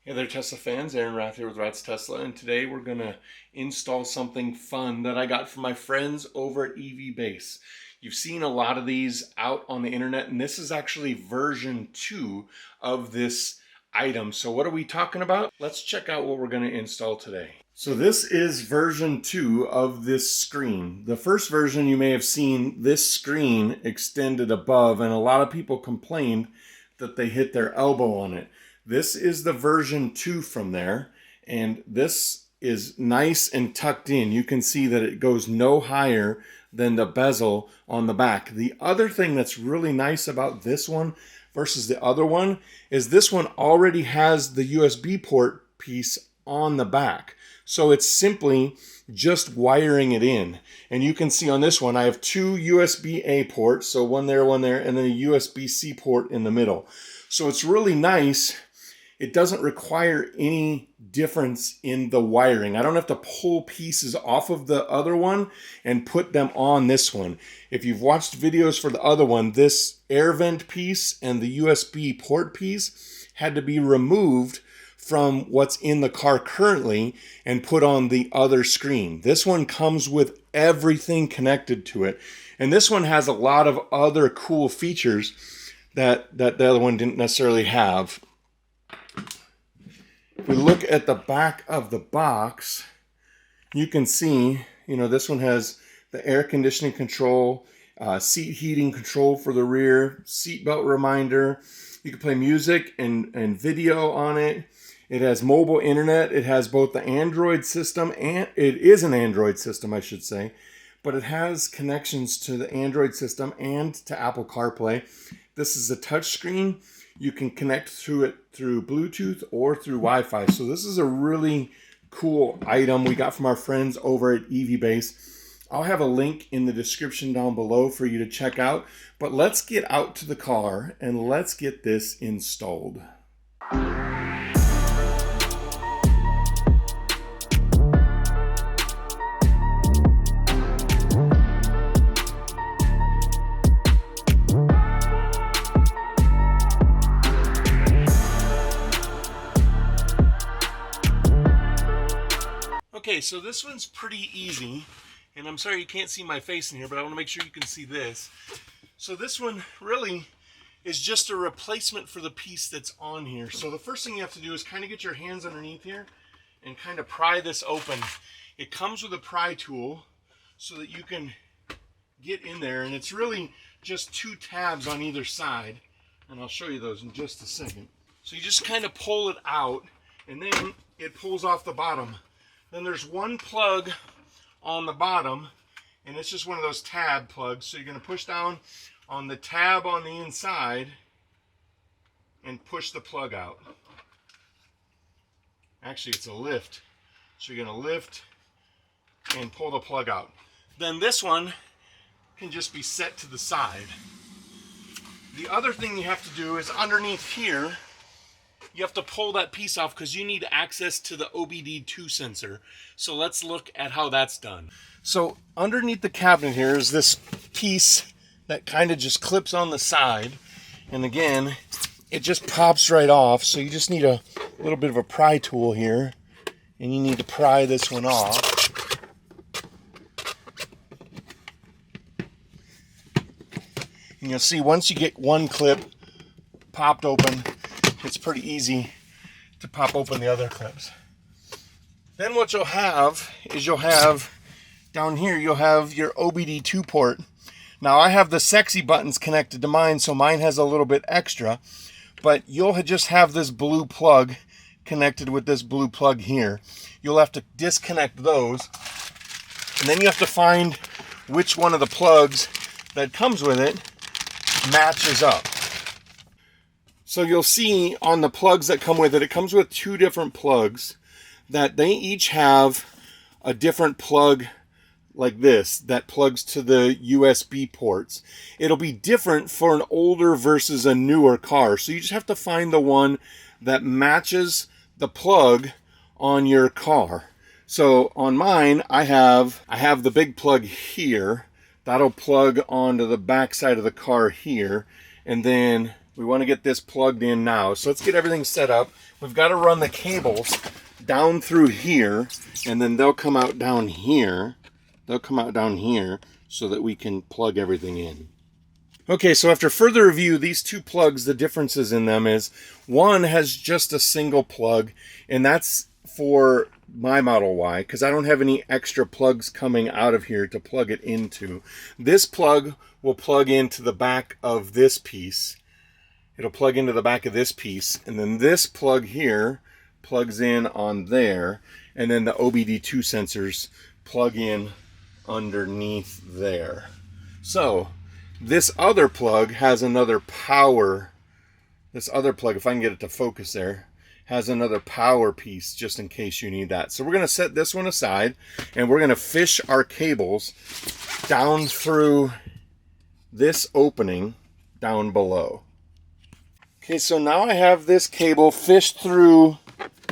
Hey there, Tesla fans. Aaron Rath here with Rath's Tesla, and today we're going to install something fun that I got from my friends over at Evbase. You've seen a lot of these out on the internet, and this is actually version 2 of this item. So what are we talking about? Let's check out what we're going to install today. So this is version 2 of this screen. The first version, you may have seen this screen extended above, and a lot of people complained that they hit their elbow on it. This is the version 2 from there, and this is nice and tucked in. You can see that it goes no higher than the bezel on the back. The other thing that's really nice about this one versus the other one is this one already has the USB port piece on the back. So it's simply just wiring it in. And you can see on this one, I have 2 USB-A ports, so one there, and then a USB-C port in the middle. So it's really nice. It doesn't require any difference in the wiring. I don't have to pull pieces off of the other one and put them on this one. If you've watched videos for the other one, this air vent piece and the USB port piece had to be removed from what's in the car currently and put on the other screen. This one comes with everything connected to it. And this one has a lot of other cool features that the other one didn't necessarily have. If we look at the back of the box, you can see, this one has the air conditioning control, seat heating control for the rear, seat belt reminder. You can play music and video on it. It has mobile internet. It has both the Android system, and it is an Android system, I should say, but it has connections to the Android system and to Apple CarPlay. This is a touchscreen. You can connect through it through Bluetooth or through Wi-Fi. So this is a really cool item we got from our friends over at Evbase. I'll have a link in the description down below for you to check out. But let's get out to the car and let's get this installed. Okay, so this one's pretty easy, and I'm sorry you can't see my face in here, but I want to make sure you can see this. So this one really is just a replacement for the piece that's on here. So the first thing you have to do is kind of get your hands underneath here and kind of pry this open. It comes with a pry tool so that you can get in there, and it's really just 2 tabs on either side, and I'll show you those in just a second. So you just kind of pull it out, and then it pulls off the bottom. Then there's one plug on the bottom, and it's just one of those tab plugs. So you're going to push down on the tab on the inside and push the plug out. Actually, it's a lift. So you're going to lift and pull the plug out. Then this one can just be set to the side. The other thing you have to do is underneath here, you have to pull that piece off because you need access to the OBD2 sensor. So let's look at how that's done. So underneath the cabinet here is this piece that kind of just clips on the side. And again, it just pops right off. So you just need a little bit of a pry tool here. And you need to pry this one off. And you'll see once you get one clip popped open, it's pretty easy to pop open the other clips. Then what you'll have is down here, you'll have your OBD2 port. Now I have the sexy buttons connected to mine, so mine has a little bit extra, but you'll just have this blue plug connected with this blue plug here. You'll have to disconnect those, and then you have to find which one of the plugs that comes with it matches up. So you'll see on the plugs that come with it, it comes with 2 different plugs that they each have a different plug like this that plugs to the USB ports. It'll be different for an older versus a newer car. So you just have to find the one that matches the plug on your car. So on mine, I have the big plug here. That'll plug onto the back side of the car here. And then We want to get this plugged in now. So let's get everything set up. We've got to run the cables down through here, and then they'll come out down here. They'll come out down here so that we can plug everything in. Okay, so after further review, these two plugs, the differences in them is one has just a single plug, and that's for my Model Y because I don't have any extra plugs coming out of here to plug it into. This plug will plug into the back of this piece. It'll plug into the back of this piece, and then this plug here plugs in on there, and then the OBD2 sensors plug in underneath there. So this other plug has another power. This other plug, if I can get it to focus there, has another power piece just in case you need that. So we're going to set this one aside, and we're going to fish our cables down through this opening down below. Okay, so now I have this cable fished through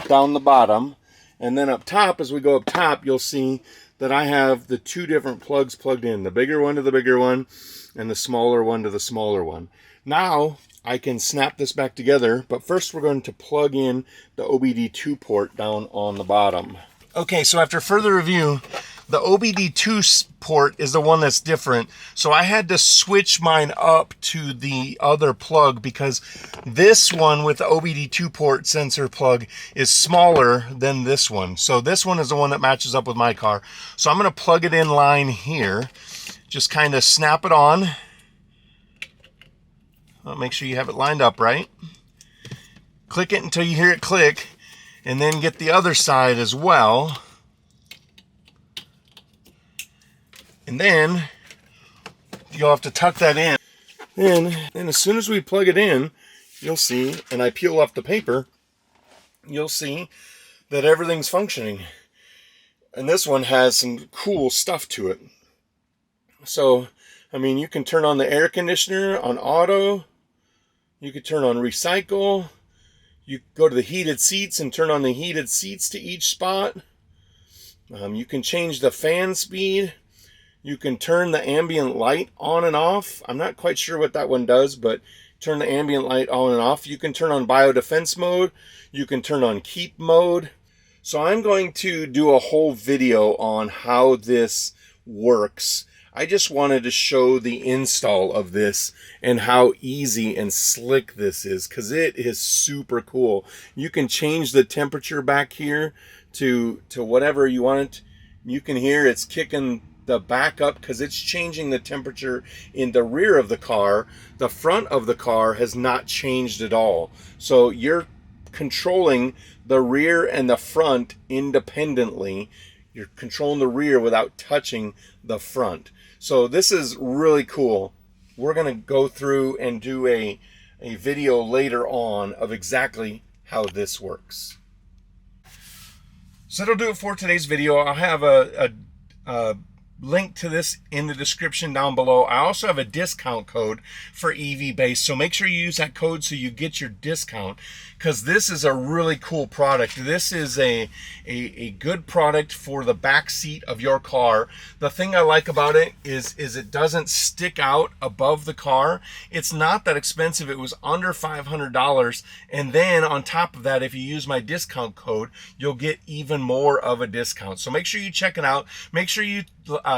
down the bottom, and then up top, as we go up top, you'll see that I have the two different plugs plugged in, the bigger one to the bigger one and the smaller one to the smaller one. Now I can snap this back together, but first we're going to plug in the OBD2 port down on the bottom. Okay, so after further review, the OBD2 port is the one that's different. So I had to switch mine up to the other plug because this one with the OBD2 port sensor plug is smaller than this one. So this one is the one that matches up with my car. So I'm going to plug it in line here. Just kind of snap it on. Make sure you have it lined up right. Click it until you hear it click, and then get the other side as well. And then you'll have to tuck that in. Then as soon as we plug it in, you'll see, and I peel off the paper, you'll see that everything's functioning. And this one has some cool stuff to it. So, I mean, you can turn on the air conditioner on auto. You could turn on recycle. You go to the heated seats and turn on the heated seats to each spot. You can change the fan speed. You can turn the ambient light on and off. I'm not quite sure what that one does, but turn the ambient light on and off. You can turn on Biodefense Mode. You can turn on Keep Mode. So I'm going to do a whole video on how this works. I just wanted to show the install of this and how easy and slick this is, because it is super cool. You can change the temperature back here to whatever you want it. You can hear it's kicking the back up because it's changing the temperature in the rear of the car. The front of the car has not changed at all. So you're controlling the rear and the front independently. You're controlling the rear without touching the front. So this is really cool. We're going to go through and do a video later on of exactly how this works. So that'll do it for today's video. I'll have a link to this in the description down below. I also have a discount code for Evbase, so make sure you use that code so you get your discount, because this is a really cool product. This is a good product for the back seat of your car. The thing I like about it is it doesn't stick out above the car. It's not that expensive. It was under $500, and then on top of that, if you use my discount code, you'll get even more of a discount. So make sure you check it out. Make sure you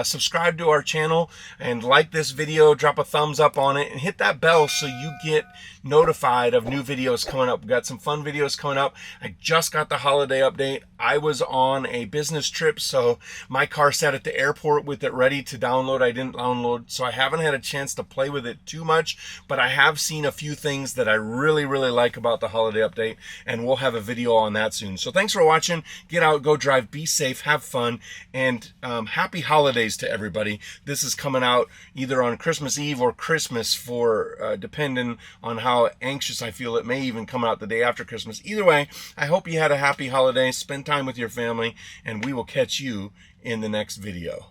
subscribe to our channel and like this video, drop a thumbs up on it, and hit that bell so you get notified of new videos coming up. We've got some fun videos coming up. I just got the holiday update. I was on a business trip, so my car sat at the airport with it ready to download. I didn't download, so I haven't had a chance to play with it too much, but I have seen a few things that I really like about the holiday update, and we'll have a video on that soon. So thanks for watching. Get out, go drive, be safe, have fun, and happy holidays to everybody. This is coming out either on Christmas Eve or Christmas for depending on how anxious I feel. It may even come out the day after Christmas. Either way, I hope you had a happy holiday. Spend time with your family, and we will catch you in the next video.